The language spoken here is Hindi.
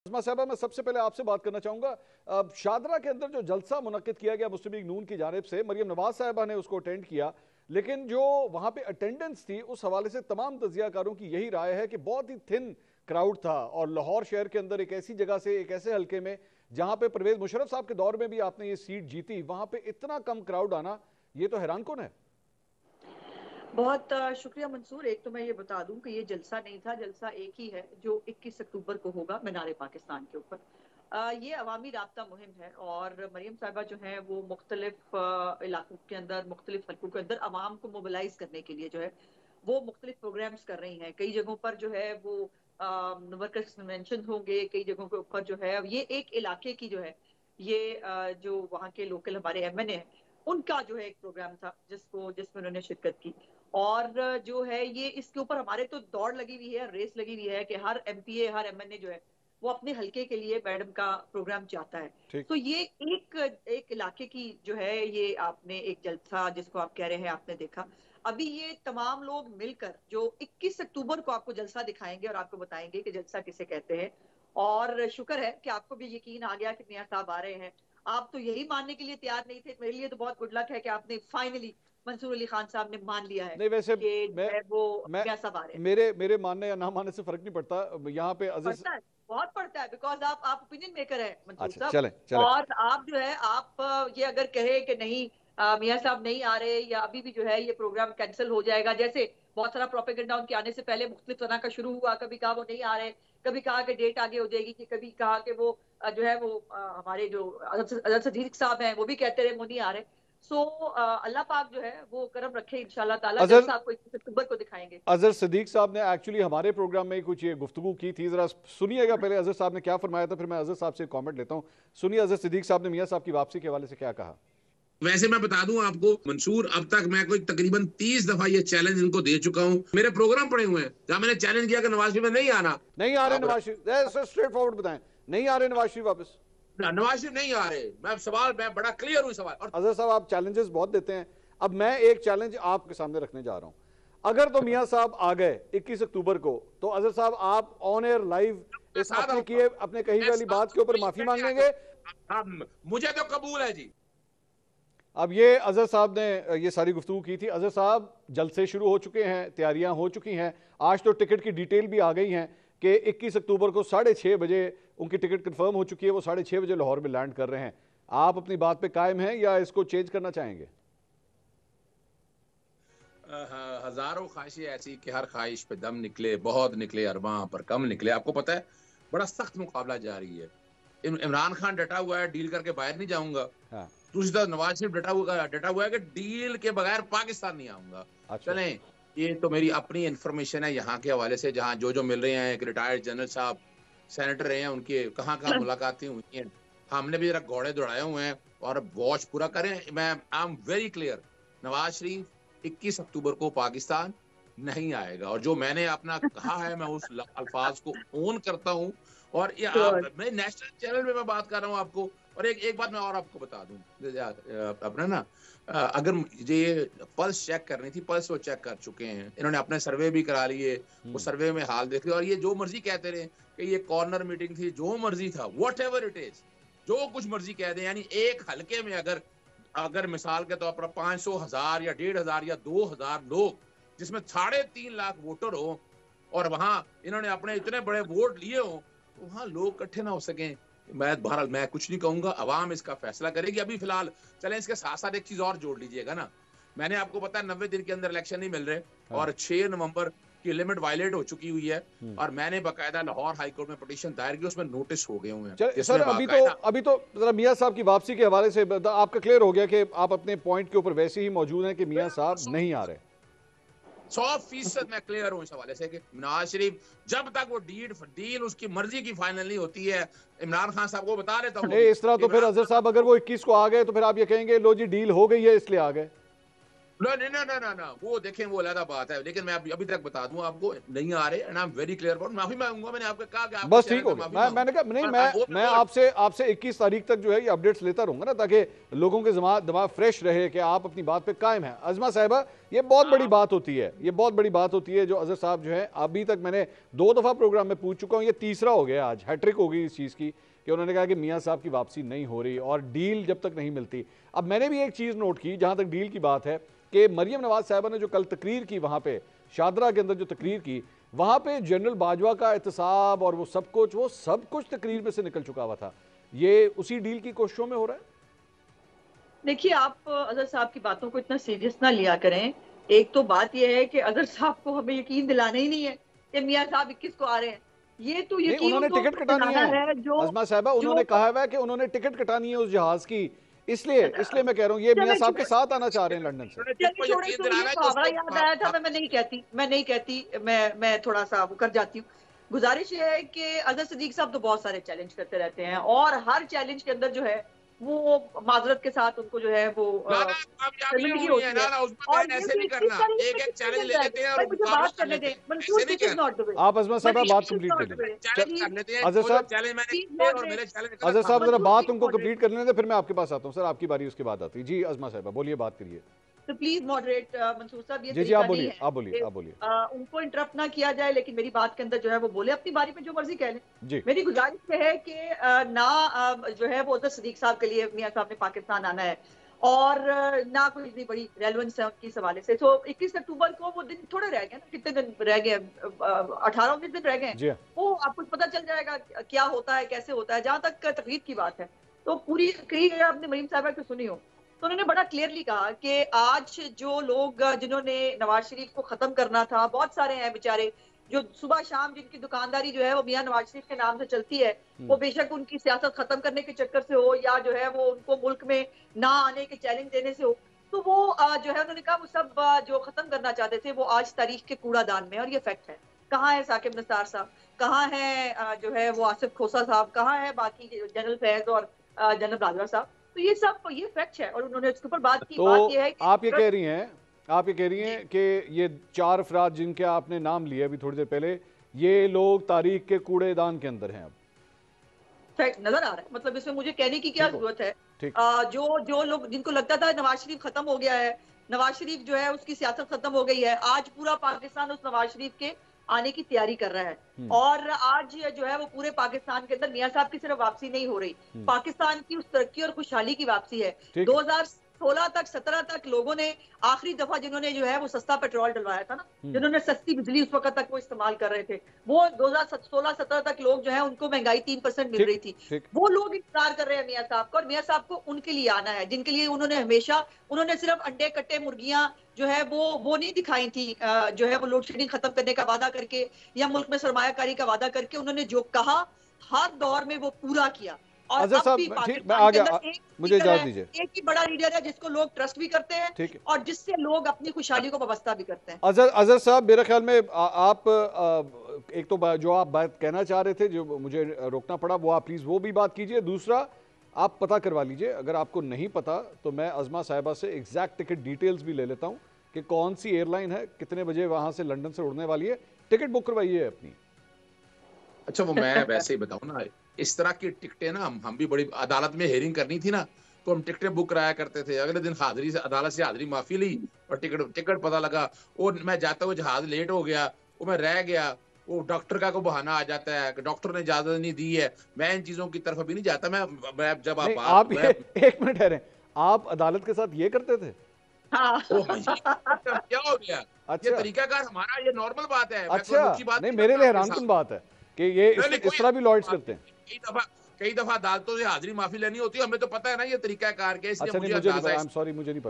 नाज़मा साहबा, मैं सबसे पहले आपसे बात करना चाहूँगा, शादरा के अंदर जो जलसा मुनक्किद किया गया मुस्लिम लीग नून की जानिब से, मरियम नवाज साहबा ने उसको अटेंड किया, लेकिन जो वहाँ पे अटेंडेंस थी उस हवाले से तमाम तजियाकारों की यही राय है कि बहुत ही थिन क्राउड था। और लाहौर शहर के अंदर एक ऐसी जगह से, एक ऐसे हल्के में जहाँ पे परवेज मुशर्रफ साहब के दौर में भी आपने ये सीट जीती, वहाँ पे इतना कम क्राउड आना, ये तो हैरान कुन है। बहुत शुक्रिया मंसूर। एक तो मैं ये बता दूं कि ये जलसा नहीं था, जलसा एक ही है जो 21 अक्टूबर को होगा मीनार पाकिस्तान के ऊपर। ये अवामी राब्ता मुहिम है और मरियम साहिबा जो है वो मुख्तलिफ इलाकों के अंदर, मुख्तलिफ हल्कों के अंदर अवाम को मोबिलाइज करने के लिए जो है वो मुख्तलिफ प्रोग्राम्स कर रही हैं। कई जगहों पर जो है वो वर्कर्स कन्वेंशन होंगे, कई जगहों के ऊपर जो है ये एक इलाके की जो है ये जो वहाँ के लोकल हमारे एमएनए हैं उनका जो है एक प्रोग्राम था जिसमें उन्होंने शिरकत की। और जो है ये इसके ऊपर हमारे तो दौड़ लगी हुई है, रेस लगी हुई है कि हर एमपीए, हर एमएनए जो है वो अपने हलके के लिए मैडम का प्रोग्राम चाहता है। तो ये एक इलाके की जो है ये आपने एक जलसा जिसको आप कह रहे हैं आपने देखा। अभी ये तमाम लोग मिलकर जो 21 अक्टूबर को आपको जलसा दिखाएंगे और आपको बताएंगे कि जलसा किसे कहते हैं। और शुक्र है कि आपको भी यकीन आ गया कि मियां साहब आ रहे हैं। आप तो यही मानने के लिए तैयार नहीं थे। मेरे लिए तो बहुत गुड लक है कि आपने फाइनली मंसूर अली खान साहब ने मान लिया है नहीं, वैसे कि वो मैं मियां साहब आ रहे हैं। मेरे मानने या ना मानने से फर्क नहीं पड़ता यहाँ पे अजीज। पड़ता है, बहुत पड़ता है, बिकॉज आप ओपिनियन मेकर है मंसूर अच्छा, साहब। चले चले। और आप जो है आप ये अगर कहे कि नहीं मियां साहब नहीं आ रहे या अभी भी जो है ये प्रोग्राम कैंसिल हो जाएगा, जैसे बहुत सारा प्रोपेगेंडा उनके आने से पहले मुख्तलिफ तरह का शुरू हुआ। कभी कहा वो नहीं आ रहे, कभी कहा कि डेट आगे हो जाएगी, कि कभी कहा कि वो जो है वो हमारे जो अजहर सदीक साहब हैं वो भी कहते रहे वो नहीं आ रहे। सो अल्लाह पाक जो है वो करम रखे, इंशाल्लाह ताला अजहर जलसा आपको 21 अक्टूबर को दिखाएंगे। अजहर सदीक साहब ने एक्चुअली हमारे प्रोग्राम में कुछ ये गुफ्तगू की थी, जरा सुनिएगा पहले अजहर साहब ने क्या फरमाया था, फिर मैं अजहर साहब से कमेंट लेता हूँ। सुनिए अजहर सदीक साहब ने मियां साहब की वापसी के हवाले से क्या कहा। वैसे मैं बता दूं आपको मंसूर, अब तक मैं कोई तकरीबन 30 दफा ये चैलेंज इनको दे चुका हूं। मेरे प्रोग्राम पड़े हुए हैं जहां मैंने चैलेंज किया कि नवाज शरीफ में नहीं आना। नहीं आ रहे नवाज शरीफ, स्ट्रेट फॉरवर्ड बताएं, नहीं आ रहे नवाज शरीफ वापस। नवाज शरीफ नहीं आ रहे। मैं बड़ा क्लियर हूं सवाल। और अजहर साहब, आप चैलेंजेस बहुत देते हैं, अब मैं एक चैलेंज आपके सामने रखने जा रहा हूं। अगर तो मियां साहब आ गए 21 अक्टूबर को, तो अजहर साहब आप ऑन एयर लाइव इस अपने कही वाली बात के ऊपर माफी मांग लेंगे। मुझे तो कबूल है जी। अब ये अजहर साहब ने ये सारी गुफ्तगू की थी। अजहर साहब जलसे शुरू हो चुके हैं, तैयारियां हो चुकी हैं, आज तो टिकट की डिटेल भी आ गई हैं कि 21 अक्टूबर को 6:30 बजे उनकी टिकट कंफर्म हो चुकी है, वो 6:30 बजे लाहौर में लैंड कर रहे हैं। आप अपनी बात पे कायम हैं या इसको चेंज करना चाहेंगे? हजारों ख्वाहिशें ऐसी कि हर ख्वाहिश पे दम निकले, बहुत निकले अरबां पर कम निकले। आपको पता है बड़ा सख्त मुकाबला जारी है। इमरान खान डटा हुआ है डील करके बाहर नहीं जाऊंगा। हाँ। दूसरी तरफ नवाज शरीफ डटा हुआ है कि डील के बगैर पाकिस्तान नहीं आऊंगा। अच्छा। चलें, ये तो मेरी अपनी इंफॉर्मेशन है यहाँ के हवाले से, जहाँ जो मिल रहे हैं। एक रिटायर्ड जनरल साहब सेनेटर रहे हैं, उनकी कहाँ कहाँ मुलाकातें हुई हैं। हमने भी जरा घोड़े दौड़ाए हुए हैं और वॉच पूरा करें। मैं I am very clear, Nawaz Sharif 21 अक्टूबर को पाकिस्तान नहीं आएगा। और जो मैंने अपना कहा है मैं उस अल्फाज को ओन करता हूँ। और ये मैं नेशनल चैनल में मैं बात कर रहा हूँ आपको। और एक बात मैं और आपको बता दूं, अपना ना अगर ये पल्स चेक करनी थी, पल्स वो चेक कर चुके हैं। इन्होंने अपने सर्वे भी करा लिए, वो सर्वे में हाल देख लिया। और ये जो मर्जी कहते रहे कि ये कॉर्नर मीटिंग थी, जो मर्जी था, वॉट एवर इट इज, जो कुछ मर्जी कह दे। यानी एक हल्के में अगर मिसाल के तौर पर 500, 1000 या 1500 या 2000 लोग, जिसमें 3.5 लाख वोटर हो, और वहां इन्होंने अपने इतने बड़े वोट लिए हो, तो वहां लोग इकट्ठे ना हो सकें। बहरहाल मैं कुछ नहीं कहूंगा, अवाम इसका फैसला करेगी। अभी फिलहाल चलें, इसके साथ साथ एक चीज और जोड़ लीजिएगा ना। मैंने आपको पता है 90 दिन के अंदर इलेक्शन नहीं मिल रहे। हाँ। और 6 नवंबर की लिमिट वायलेट हो चुकी हुई है। और मैंने बकायदा लाहौर हाई कोर्ट में पिटीशन दायर की, उसमें नोटिस हो गए हुए हैं। सर अभी तो जरा मियां साहब की वापसी के हवाले से आपका क्लियर हो गया कि आप अपने पॉइंट के ऊपर वैसे ही मौजूद हैं कि मियां साहब नहीं आ रहे। 100% मैं क्लियर हूं इस हवाले से कि नवाज शरीफ जब तक वो डील उसकी मर्जी की फाइनल नहीं होती है, इमरान खान साहब को बता देता हूं। इस तरह तो फिर अजहर साहब अगर वो 21 को आ गए तो फिर आप ये कहेंगे लो जी डील हो गई है इसलिए आ गए। ना नहीं ना ना ना ना वो देखें, वो अलग बात है, लेकिन मैं अभी तक बता दूं आपको, नहीं आ रहे, and I am very clear about, माफी मांगूंगा, मैंने आपको कहा कि आपके बस ठीक चैनल हो पे गया। माफी मैंने कहा नहीं, मांगूंगा, मैं आपसे 21 तारीख तक जो है ये अपडेट्स लेता रहूंगा ना, ताकि लोगों के दिमाग फ्रेश रहे कि आप अपनी बात पे कायम है। अजमा साहिबा, ये बहुत बड़ी बात होती है, ये बहुत बड़ी बात होती है जो अजहर साहब जो है, अभी तक मैंने 2 दफा प्रोग्राम में पूछ चुका हूं, ये तीसरा हो गया आज, हैट्रिक हो गई इस चीज की, कि उन्होंने कहा कि मियां साहब की वापसी नहीं हो रही और डील जब तक नहीं मिलती। अब मैंने भी एक चीज नोट की, जहां तक डील की बात है, कि मरियम नवाज साहिबा ने जो कल तकरीर की, वहां पे शादरा के अंदर जो तकरीर की, वहां पे जनरल बाजवा का एहतसाब और वो सब कुछ तकरीर में से निकल चुका हुआ था। ये उसी डील की कोशिशों में हो रहा है। देखिए, आप अजहर साहब की बातों को इतना सीरियस ना लिया करें। एक तो बात यह है कि अजहर साहब को हमें यकीन दिलाना ही नहीं है कि मियां साहब 21 को आ रहे हैं। ये तो नहीं, यकीन उन्होंने उनको टिकट कटानी दिलाना है है जो अजमा साहिबा, जो उन्होंने कहा हुआ है कि उन्होंने टिकट कटानी है उस जहाज की, इसलिए मैं कह रहा हूं ये मियां चले साहब के साथ आना चाह रहे हैं लंदन से। चलिए छोड़े, तो ये मुहावरा याद आया था, मैं थोड़ा सा वो कर जाती हूँ। गुजारिश ये है कि अजहर सिद्दीक साहब तो बहुत सारे चैलेंज करते रहते हैं, और हर चैलेंज के अंदर जो है वो माजरत के साथ उनको जो है वो कामयाबी शर्मिंदगी हुई है होती ना है। ना, उसमें और बहन ये ऐसे नहीं इस करना, तारीख एक पे एक कितने चैलेंज दिन ले लेते जाएगा हैं और भाई, मुझे मुकाबला बात कर करने लेते दें हैं, मंसूर, ऐसे नहीं दिस इज करना। Not the way. आप अजमा साहिबा बात कंप्लीट कर लें। चैलेंज कर लेते हैं, अजहर जो साहब, चैलेंज मैंने प्लीज किए और मेरे मॉडरेट, चैलेंज अजहर गलत साहब साबित जरा मंसूर बात प्लीज उनको मॉडरेट, कंप्लीट कर लेने, फिर मैं आपके पास आता हूं। सर आपकी बारी, उसके बाद आती है जी। अजमा साहिबा बोलिए, बात करिए। तो प्लीज मॉडरेट मंसूर साहब, ये जी जी, तरीका आप नहीं बोलिए, है आप बोलिए, कि आप बोलिए उनको इंटरप्ट ना किया जाए, लेकिन मेरी बात के अंदर जो है वो बोले, अपनी बारी में जो मर्जी कह लें। जी। मेरी गुजारिश ये है कि जो है वो अजहर सिद्दीक साहब के लिए मियां साहब ने पाकिस्तान आना है, और ना कोई इतनी बड़ी रेलेवेंस है उनकी इस हवाले से। तो 21 अक्टूबर को वो दिन थोड़े रह गए ना, कितने दिन रह गए, 18-19 दिन रह गए। जी हाँ। वो आपको पता चल जाएगा क्या होता है, कैसे होता है। जहां तक तकरीर की बात है, तो पूरी कई जगह आपने मरीम साहबा की सुनी हो, तो उन्होंने बड़ा क्लियरली कहा कि आज जो लोग जिन्होंने नवाज शरीफ को खत्म करना था, बहुत सारे हैं बेचारे जो सुबह शाम जिनकी दुकानदारी जो है वो मियां नवाज शरीफ के नाम से चलती है, वो बेशक उनकी सियासत खत्म करने के चक्कर से हो, या जो है वो उनको मुल्क में ना आने के चैलेंज देने से हो, तो वो जो है उन्होंने कहा वो सब जो खत्म करना चाहते थे वो आज तारीख के कूड़ादान में। और ये फैक्ट है। कहाँ है साकिब निसार साहब, कहाँ है जो है वो आसिफ खोसा साहब, कहाँ है बाकी जनरल फैज और जनरल बाजवा साहब। तो ये सब ये फैक्ट है, और उन्होंने उसके ऊपर बात की। तो बात ये है कि आप ये कह रही हैं कि ये 4 अफराद जिनके आपने नाम लिए अभी थोड़ी देर पहले, ये लोग तारीख के कूड़ेदान के अंदर हैं। अब फैक्ट नजर आ रहा है, मतलब इसमें मुझे कहने की क्या जरूरत है। जो लोग जिनको लगता था नवाज शरीफ खत्म हो गया है, नवाज शरीफ जो है उसकी सियासत खत्म हो गई है, आज पूरा पाकिस्तान उस नवाज शरीफ के आने की तैयारी कर रहा है। और आज जो है वो पूरे पाकिस्तान के अंदर मियां साहब की सिर्फ वापसी नहीं हो रही, पाकिस्तान की उस तरक्की और खुशहाली की वापसी है। 2016 तक 17 तक लोगों ने आखिरी दफा जिन्होंने जो है वो सस्ता पेट्रोल डलवाया था ना, जिन्होंने सस्ती बिजली उस वक्त तक वो इस्तेमाल कर रहे थे, वो 2016-17 तक लोग जो है उनको महंगाई 3% मिल रही थी। वो लोग इंतजार कर रहे हैं मियां साहब का, और मियां साहब को उनके लिए आना है जिनके लिए उन्होंने सिर्फ अंडे कट्टे मुर्गियां जो है वो नहीं दिखाई थी, जो है वो लोड शेडिंग खत्म करने का वादा करके या मुल्क में सरमायाकारी का वादा करके। उन्होंने जो कहा हर दौर में वो पूरा किया। और अजहर साहब, ठीक, मैं आ गया, मुझे इजाजत दीजिए। एक ही बड़ा लीडर है जिसको लोग ट्रस्ट भी करते हैं और जिससे लोग अपनी खुशहाली को वाबस्ता भी करते हैं। अजहर साहब, मेरे ख्याल में आप एक तो जो आप बात कहना चाह रहे थे, जो मुझे रोकना पड़ा, वो आप प्लीज वो भी बात कीजिए। दूसरा, आप पता करवा लीजिए, अगर आपको नहीं पता तो मैं अजमा साहिबा से एग्जैक्ट टिकट डिटेल्स भी ले लेता हूं कि कौन सी एयरलाइन है, कितने बजे वहां से लंदन से उड़ने वाली है, टिकट बुक करवाइए अपनी। अच्छा, वो मैं वैसे ही बताऊं ना, इस तरह की टिकटें ना हम भी बड़ी अदालत में हेयरिंग करनी थी ना, तो हम टिकटें बुक कराया करते थे। अगले दिन हाजिरी से अदालत से हाजिरी माफी ली और टिकट पता लगा, और मैं जाता हुआ जहाज लेट हो गया, वो मैं रह गया, वो डॉक्टर का को बहाना आ जाता है कि डॉक्टर ने इजाजत नहीं दी है। मैं इन चीजों की तरफ अभी नहीं जाता। मैं जब आप एक मिनट ठहरें, आप अदालत के साथ ये करते थे? हाँ। क्या हो गया? अच्छा, ये तरीकाकार हमारा, ये नॉर्मल बात है। अच्छा, नहीं, मेरे लिए हैरानकुन बात है कि ये इस तरह भी लॉयर्स करते हैं। कई दफा अदालतों से हाजिरी माफी लेनी होती है, हमें तो पता है ना ये तरीका कार के, इसलिए अच्छा, मुझे नहीं, मुझे नहीं पता, आई एम सॉरी, मुझे नहीं पता।